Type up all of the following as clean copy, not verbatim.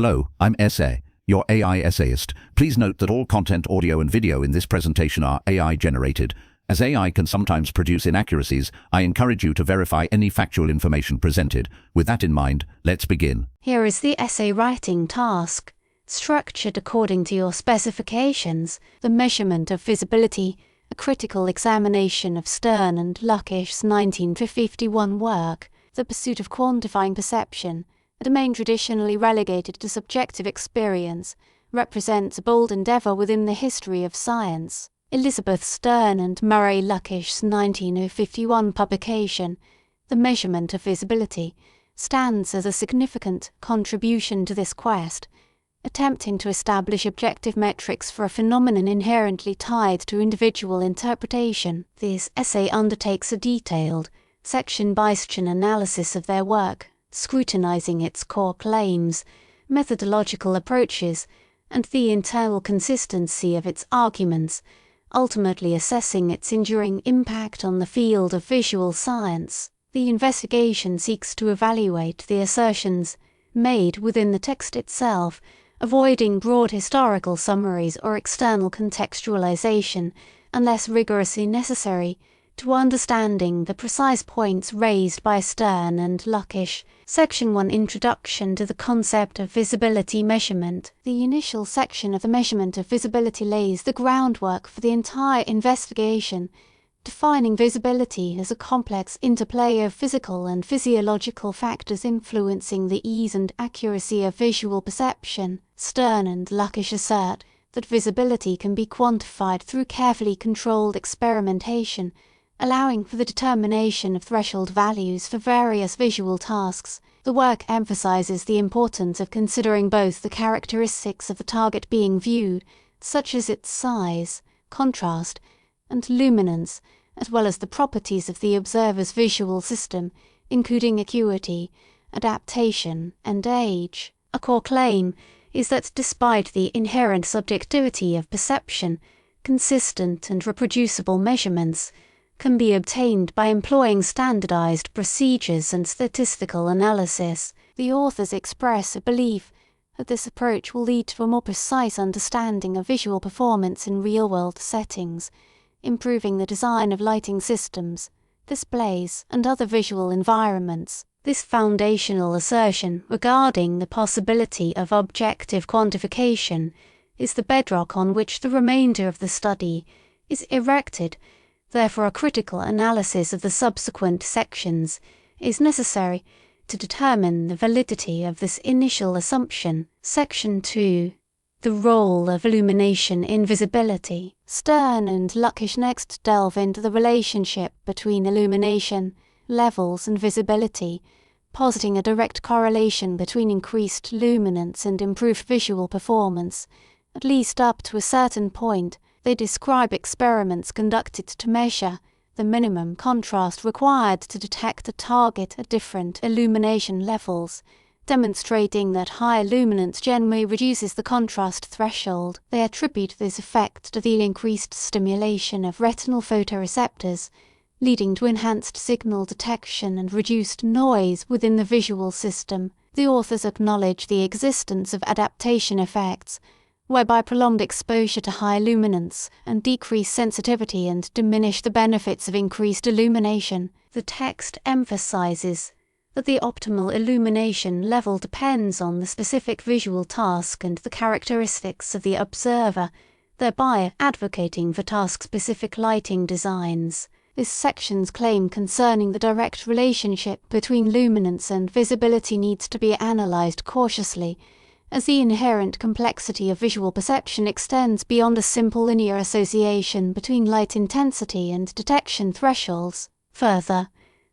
Hello, I'm Essay, your AI essayist. Please note that all content, audio and video in this presentation are AI generated. As AI can sometimes produce inaccuracies, I encourage you to verify any factual information presented. With that in mind, let's begin. Here is the essay writing task, structured according to your specifications: the measurement of visibility, a critical examination of Stern and Luckish's 1951 work, the pursuit of quantifying perception, a domain traditionally relegated to subjective experience, represents a bold endeavour within the history of science. Elizabeth Stern and Murray Luckish's 1951 publication, The Measurement of Visibility, stands as a significant contribution to this quest, attempting to establish objective metrics for a phenomenon inherently tied to individual interpretation. This essay undertakes a detailed, section-by-section analysis of their work, scrutinizing its core claims, methodological approaches, and the internal consistency of its arguments, ultimately assessing its enduring impact on the field of visual science. The investigation seeks to evaluate the assertions made within the text itself, avoiding broad historical summaries or external contextualization, unless rigorously necessary, to understanding the precise points raised by Stern and Luckish. Section 1: Introduction to the Concept of Visibility Measurement. The initial section of the measurement of visibility lays the groundwork for the entire investigation, defining visibility as a complex interplay of physical and physiological factors influencing the ease and accuracy of visual perception. Stern and Luckish assert that visibility can be quantified through carefully controlled experimentation, allowing for the determination of threshold values for various visual tasks. The work emphasizes the importance of considering both the characteristics of the target being viewed, such as its size, contrast, and luminance, as well as the properties of the observer's visual system, including acuity, adaptation, and age. A core claim is that despite the inherent subjectivity of perception, consistent and reproducible measurements can be obtained by employing standardized procedures and statistical analysis. The authors express a belief that this approach will lead to a more precise understanding of visual performance in real-world settings, improving the design of lighting systems, displays, and other visual environments. This foundational assertion regarding the possibility of objective quantification is the bedrock on which the remainder of the study is erected. Therefore, a critical analysis of the subsequent sections is necessary to determine the validity of this initial assumption. Section 2: The Role of Illumination in Visibility. Stern and Luckish next delve into the relationship between illumination, levels, and visibility, positing a direct correlation between increased luminance and improved visual performance, at least up to a certain point. They describe experiments conducted to measure the minimum contrast required to detect a target at different illumination levels, demonstrating that higher luminance generally reduces the contrast threshold. They attribute this effect to the increased stimulation of retinal photoreceptors, leading to enhanced signal detection and reduced noise within the visual system. The authors acknowledge the existence of adaptation effects, whereby prolonged exposure to high luminance and decreased sensitivity and diminish the benefits of increased illumination. The text emphasizes that the optimal illumination level depends on the specific visual task and the characteristics of the observer, thereby advocating for task-specific lighting designs. This section's claim concerning the direct relationship between luminance and visibility needs to be analyzed cautiously, as the inherent complexity of visual perception extends beyond a simple linear association between light intensity and detection thresholds. Further,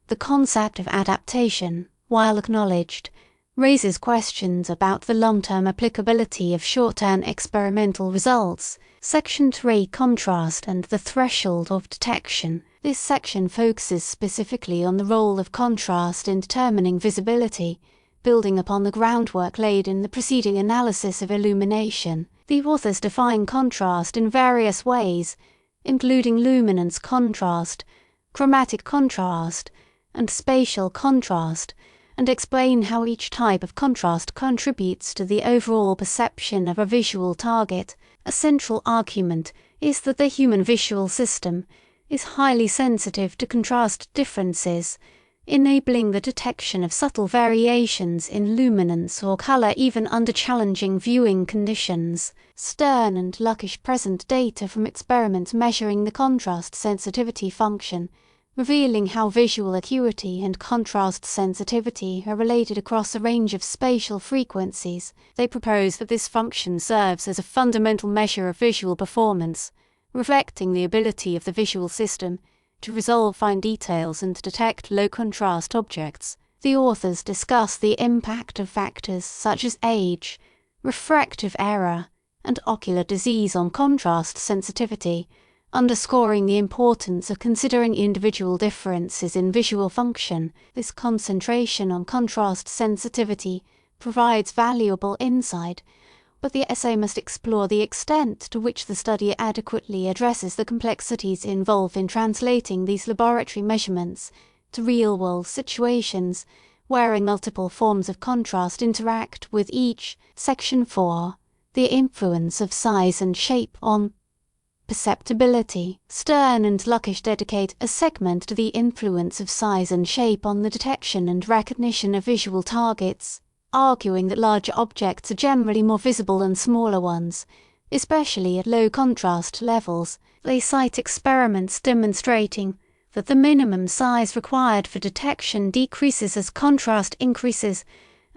the concept of adaptation, while acknowledged, raises questions about the long-term applicability of short-term experimental results. Section 3: Contrast and the Threshold of Detection. This section focuses specifically on the role of contrast in determining visibility, building upon the groundwork laid in the preceding analysis of illumination. The authors define contrast in various ways, including luminance contrast, chromatic contrast, and spatial contrast, and explain how each type of contrast contributes to the overall perception of a visual target. A central argument is that the human visual system is highly sensitive to contrast differences, enabling the detection of subtle variations in luminance or color even under challenging viewing conditions. Stern and Luckiesh present data from experiments measuring the contrast sensitivity function, revealing how visual acuity and contrast sensitivity are related across a range of spatial frequencies. They propose that this function serves as a fundamental measure of visual performance, reflecting the ability of the visual system to resolve fine details and detect low-contrast objects. The authors discuss the impact of factors such as age, refractive error, and ocular disease on contrast sensitivity, underscoring the importance of considering individual differences in visual function. This concentration on contrast sensitivity provides valuable insight, but the essay must explore the extent to which the study adequately addresses the complexities involved in translating these laboratory measurements to real-world situations wherein multiple forms of contrast interact with each. Section 4. The influence of size and shape on perceptibility. Stern and Luckiesh dedicate a segment to the influence of size and shape on the detection and recognition of visual targets, arguing that larger objects are generally more visible than smaller ones, especially at low contrast levels. They cite experiments demonstrating that the minimum size required for detection decreases as contrast increases,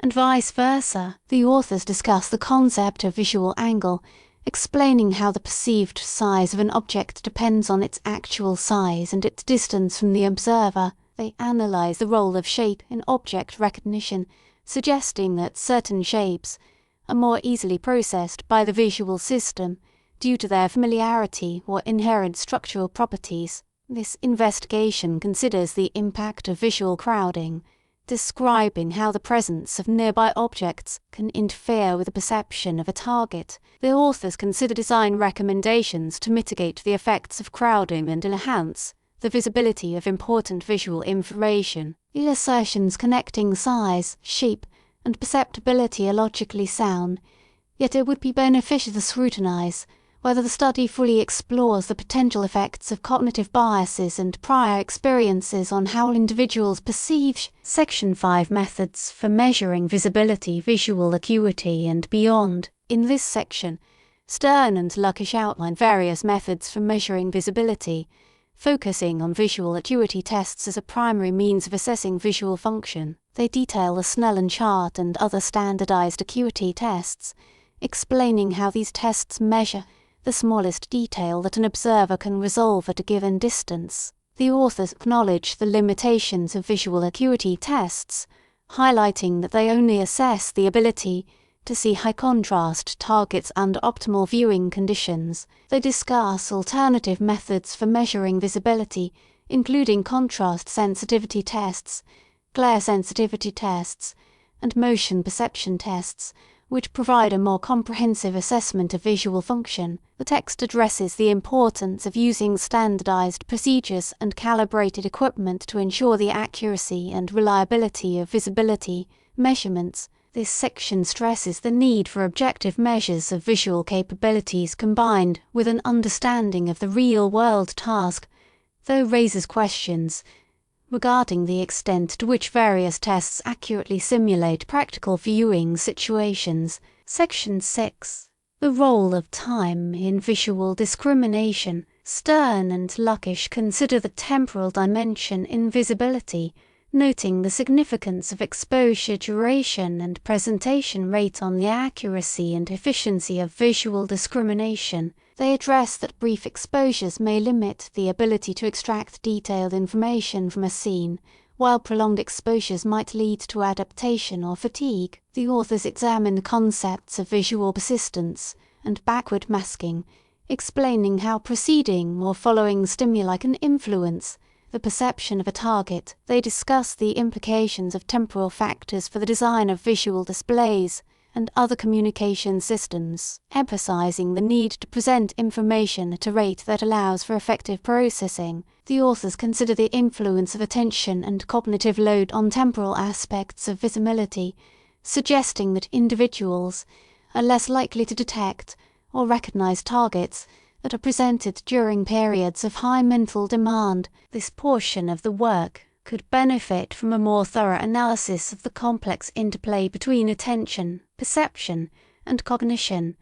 and vice versa. The authors discuss the concept of visual angle, explaining how the perceived size of an object depends on its actual size and its distance from the observer. They analyze the role of shape in object recognition, suggesting that certain shapes are more easily processed by the visual system due to their familiarity or inherent structural properties. This investigation considers the impact of visual crowding, describing how the presence of nearby objects can interfere with the perception of a target. The authors consider design recommendations to mitigate the effects of crowding and enhance the visibility of important visual information. The assertions connecting size, shape, and perceptibility are logically sound, yet it would be beneficial to scrutinize whether the study fully explores the potential effects of cognitive biases and prior experiences on how individuals perceive. Section 5. Methods for measuring visibility, visual acuity, and beyond. In this section, Stern and Luckiesh outline various methods for measuring visibility, focusing on visual acuity tests as a primary means of assessing visual function. They detail the Snellen chart and other standardized acuity tests, explaining how these tests measure the smallest detail that an observer can resolve at a given distance. The authors acknowledge the limitations of visual acuity tests, highlighting that they only assess the ability to see high-contrast targets under optimal viewing conditions. They discuss alternative methods for measuring visibility, including contrast sensitivity tests, glare sensitivity tests, and motion perception tests, which provide a more comprehensive assessment of visual function. The text addresses the importance of using standardized procedures and calibrated equipment to ensure the accuracy and reliability of visibility measurements. This section stresses the need for objective measures of visual capabilities combined with an understanding of the real-world task, though raises questions regarding the extent to which various tests accurately simulate practical viewing situations. Section 6. The role of time in visual discrimination. Stern and Luckiesh consider the temporal dimension in visibility, noting the significance of exposure duration and presentation rate on the accuracy and efficiency of visual discrimination. They address that brief exposures may limit the ability to extract detailed information from a scene, while prolonged exposures might lead to adaptation or fatigue. The authors examine the concepts of visual persistence and backward masking, explaining how preceding or following stimuli can influence the perception of a target. They discuss the implications of temporal factors for the design of visual displays, and other communication systems, emphasizing the need to present information at a rate that allows for effective processing. The authors consider the influence of attention and cognitive load on temporal aspects of visibility, suggesting that individuals are less likely to detect or recognize targets that are presented during periods of high mental demand. This portion of the work could benefit from a more thorough analysis of the complex interplay between attention, perception, and cognition,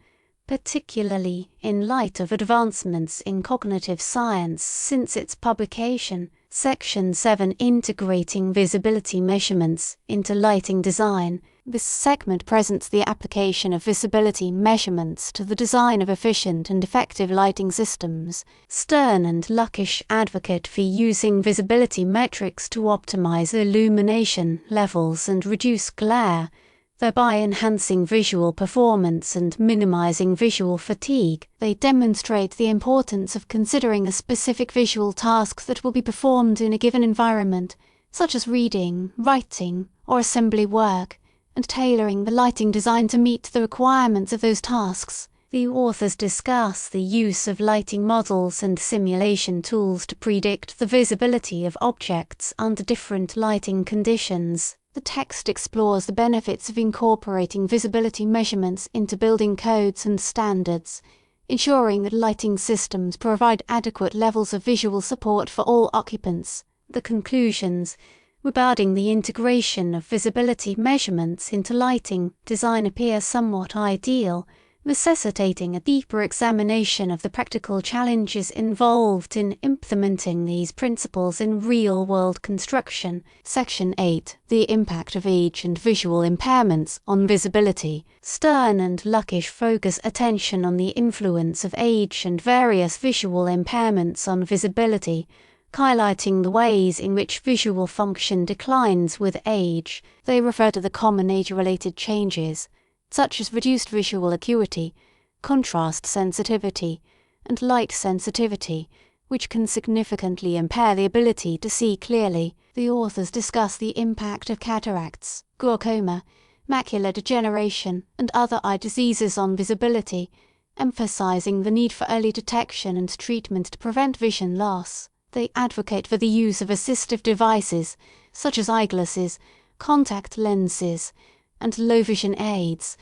particularly in light of advancements in cognitive science since its publication. Section 7, Integrating Visibility Measurements into Lighting Design. This segment presents the application of visibility measurements to the design of efficient and effective lighting systems. Stern and Luckiesh advocate for using visibility metrics to optimize illumination levels and reduce glare, thereby enhancing visual performance and minimizing visual fatigue. They demonstrate the importance of considering a specific visual task that will be performed in a given environment, such as reading, writing, or assembly work, and tailoring the lighting design to meet the requirements of those tasks. The authors discuss the use of lighting models and simulation tools to predict the visibility of objects under different lighting conditions. The text explores the benefits of incorporating visibility measurements into building codes and standards, ensuring that lighting systems provide adequate levels of visual support for all occupants. The conclusions regarding the integration of visibility measurements into lighting design appear somewhat ideal, necessitating a deeper examination of the practical challenges involved in implementing these principles in real-world construction. Section 8, The Impact of Age and Visual Impairments on Visibility. Stern and Luckiesh focus attention on the influence of age and various visual impairments on visibility, highlighting the ways in which visual function declines with age. They refer to the common age-related changes, such as reduced visual acuity, contrast sensitivity, and light sensitivity, which can significantly impair the ability to see clearly. The authors discuss the impact of cataracts, glaucoma, macular degeneration, and other eye diseases on visibility, emphasizing the need for early detection and treatment to prevent vision loss. They advocate for the use of assistive devices, such as eyeglasses, contact lenses, and low vision aids,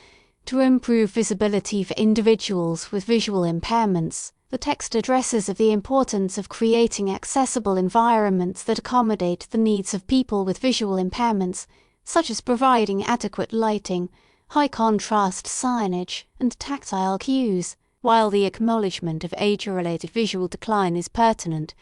to improve visibility for individuals with visual impairments. The text addresses the importance of creating accessible environments that accommodate the needs of people with visual impairments, such as providing adequate lighting, high contrast signage, and tactile cues. While the acknowledgement of age-related visual decline is pertinent,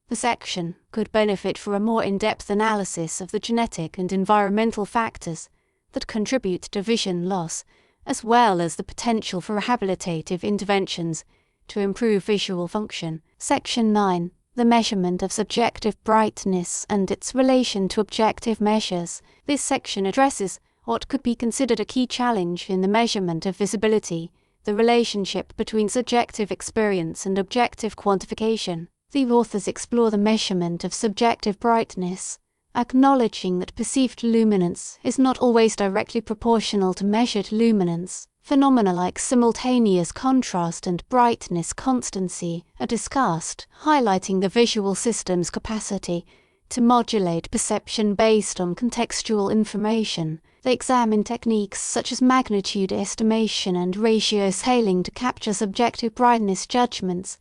the section could benefit from a more in-depth analysis of the genetic and environmental factors that contribute to vision loss, as well as the potential for rehabilitative interventions to improve visual function. Section 9, The Measurement of Subjective Brightness and its Relation to Objective Measures. This section addresses what could be considered a key challenge in the measurement of visibility, the relationship between subjective experience and objective quantification. The authors explore the measurement of subjective brightness, acknowledging that perceived luminance is not always directly proportional to measured luminance. Phenomena like simultaneous contrast and brightness constancy are discussed, highlighting the visual system's capacity to modulate perception based on contextual information. They examine techniques such as magnitude estimation and ratio scaling to capture subjective brightness judgments,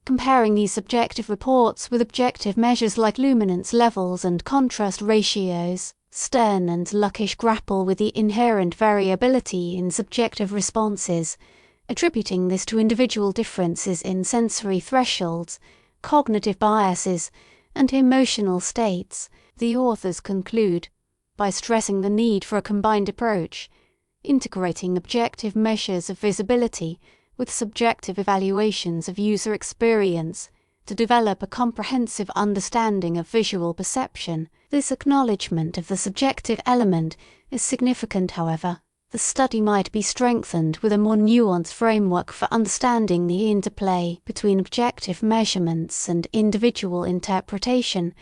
comparing these subjective reports with objective measures like luminance levels and contrast ratios. Stern and Luckiesh grapple with the inherent variability in subjective responses, attributing this to individual differences in sensory thresholds, cognitive biases, and emotional states. The authors conclude by stressing the need for a combined approach, integrating objective measures of visibility with subjective evaluations of user experience to develop a comprehensive understanding of visual perception. This acknowledgement of the subjective element is significant, however. The study might be strengthened with a more nuanced framework for understanding the interplay between objective measurements and individual interpretation,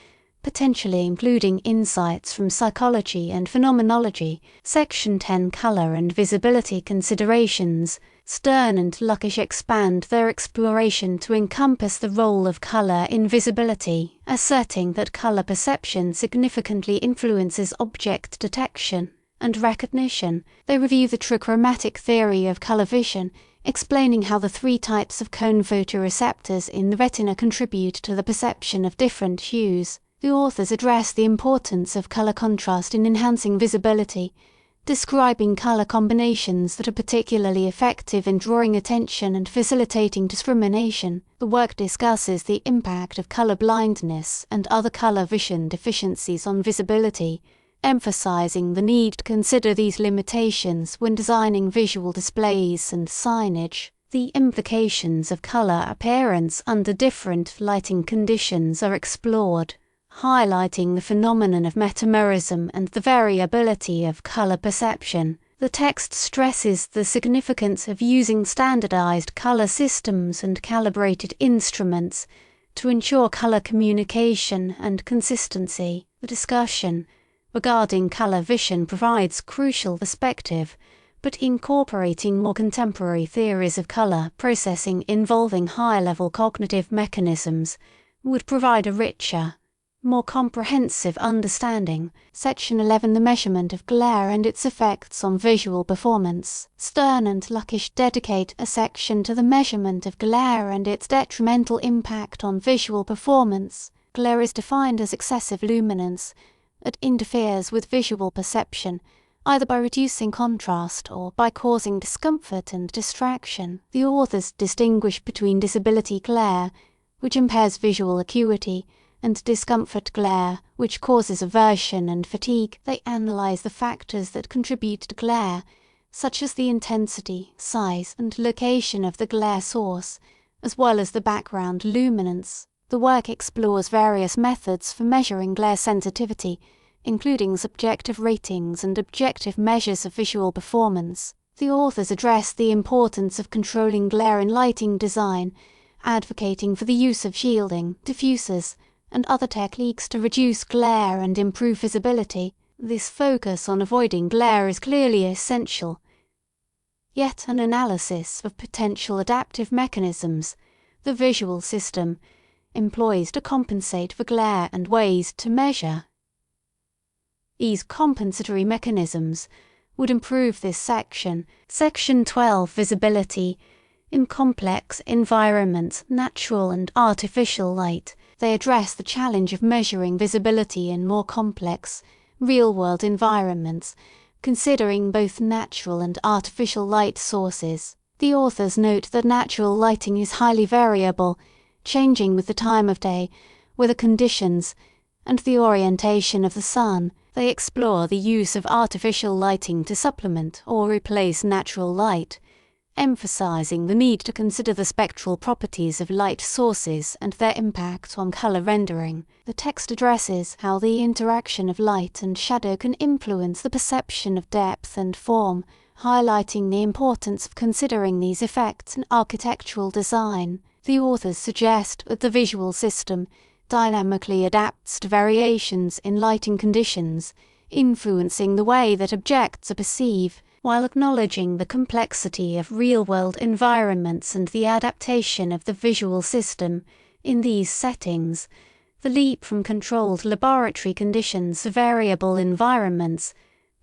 potentially including insights from psychology and phenomenology. Section 10 Color and Visibility Considerations. Stern and Luckiesh expand their exploration to encompass the role of color in visibility, asserting that color perception significantly influences object detection and recognition. They review the trichromatic theory of color vision, explaining how the three types of cone photoreceptors in the retina contribute to the perception of different hues. The authors address the importance of color contrast in enhancing visibility, describing color combinations that are particularly effective in drawing attention and facilitating discrimination. The work discusses the impact of color blindness and other color vision deficiencies on visibility, emphasizing the need to consider these limitations when designing visual displays and signage. The implications of color appearance under different lighting conditions are explored, highlighting the phenomenon of metamerism and the variability of color perception. The text stresses the significance of using standardized color systems and calibrated instruments to ensure color communication and consistency. The discussion regarding color vision provides crucial perspective, but incorporating more contemporary theories of color processing involving higher-level cognitive mechanisms would provide a richer, more comprehensive understanding. Section 11 The Measurement of Glare and its Effects on Visual Performance. Stern and Luckiesh dedicate a section to the measurement of glare and its detrimental impact on visual performance. Glare is defined as excessive luminance that interferes with visual perception, either by reducing contrast or by causing discomfort and distraction. The authors distinguish between disability glare, which impairs visual acuity, and discomfort glare, which causes aversion and fatigue. They analyze the factors that contribute to glare, such as the intensity, size, and location of the glare source, as well as the background luminance. The work explores various methods for measuring glare sensitivity, including subjective ratings and objective measures of visual performance. The authors address the importance of controlling glare in lighting design, advocating for the use of shielding, diffusers, and other techniques to reduce glare and improve visibility. This focus on avoiding glare is clearly essential. Yet an analysis of potential adaptive mechanisms, the visual system, employs to compensate for glare and ways to measure these compensatory mechanisms would improve this section. Section 12 Visibility. In complex environments, natural and artificial light, they address the challenge of measuring visibility in more complex, real-world environments, considering both natural and artificial light sources. The authors note that natural lighting is highly variable, changing with the time of day, weather conditions, and the orientation of the sun. They explore the use of artificial lighting to supplement or replace natural light, emphasizing the need to consider the spectral properties of light sources and their impact on color rendering. The text addresses how the interaction of light and shadow can influence the perception of depth and form, highlighting the importance of considering these effects in architectural design. The authors suggest that the visual system dynamically adapts to variations in lighting conditions, influencing the way that objects are perceived, while acknowledging the complexity of real-world environments and the adaptation of the visual system in these settings. The leap from controlled laboratory conditions to variable environments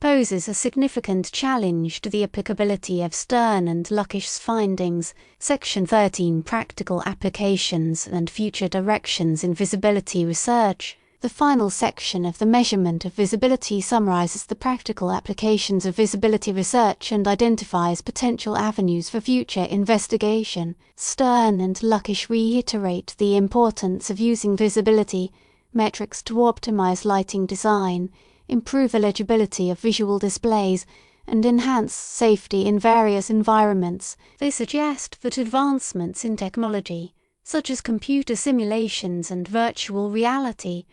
poses a significant challenge to the applicability of Stern and Luckish's findings. Section 13 Practical Applications and Future Directions in Visibility Research. The final section of the measurement of visibility summarizes the practical applications of visibility research and identifies potential avenues for future investigation. Stern and Luckiesh reiterate the importance of using visibility metrics to optimize lighting design, improve legibility of visual displays, and enhance safety in various environments. They suggest that advancements in technology, such as computer simulations and virtual reality,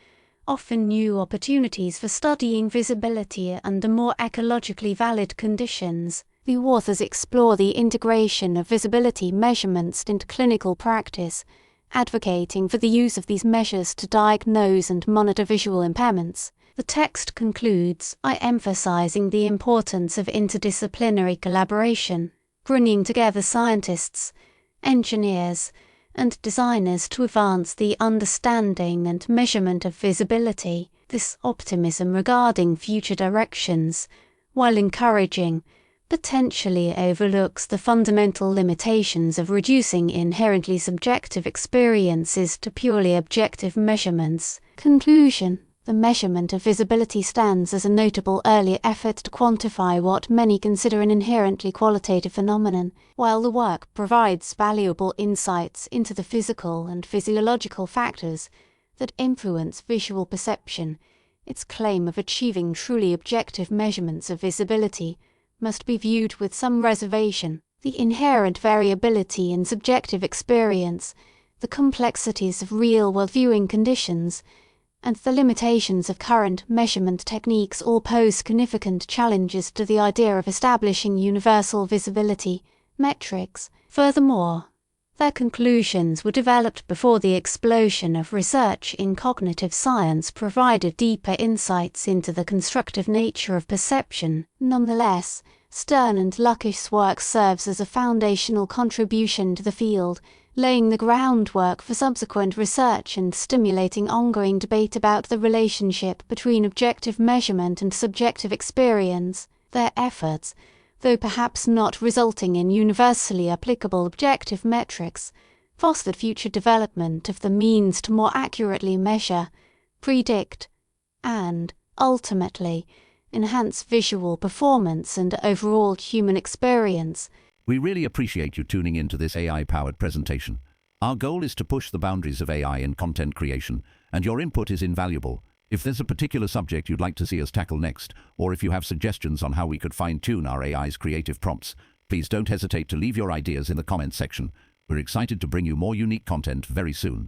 offer new opportunities for studying visibility under more ecologically valid conditions. The authors explore the integration of visibility measurements into clinical practice, advocating for the use of these measures to diagnose and monitor visual impairments. The text concludes by emphasizing the importance of interdisciplinary collaboration, bringing together scientists, engineers, and designers to advance the understanding and measurement of visibility. This optimism regarding future directions, while encouraging, potentially overlooks the fundamental limitations of reducing inherently subjective experiences to purely objective measurements. Conclusion: the measurement of visibility stands as a notable early effort to quantify what many consider an inherently qualitative phenomenon. While the work provides valuable insights into the physical and physiological factors that influence visual perception, its claim of achieving truly objective measurements of visibility must be viewed with some reservation. The inherent variability in subjective experience, the complexities of real-world viewing conditions, and the limitations of current measurement techniques all pose significant challenges to the idea of establishing universal visibility metrics. Furthermore, their conclusions were developed before the explosion of research in cognitive science provided deeper insights into the constructive nature of perception. Nonetheless, Stern and Luckish's work serves as a foundational contribution to the field, laying the groundwork for subsequent research and stimulating ongoing debate about the relationship between objective measurement and subjective experience. Their efforts, though perhaps not resulting in universally applicable objective metrics, fostered future development of the means to more accurately measure, predict, and, ultimately, enhance visual performance and overall human experience. We really appreciate you tuning into this AI-powered presentation. Our goal is to push the boundaries of AI in content creation, and your input is invaluable. If there's a particular subject you'd like to see us tackle next, or if you have suggestions on how we could fine-tune our AI's creative prompts, please don't hesitate to leave your ideas in the comments section. We're excited to bring you more unique content very soon.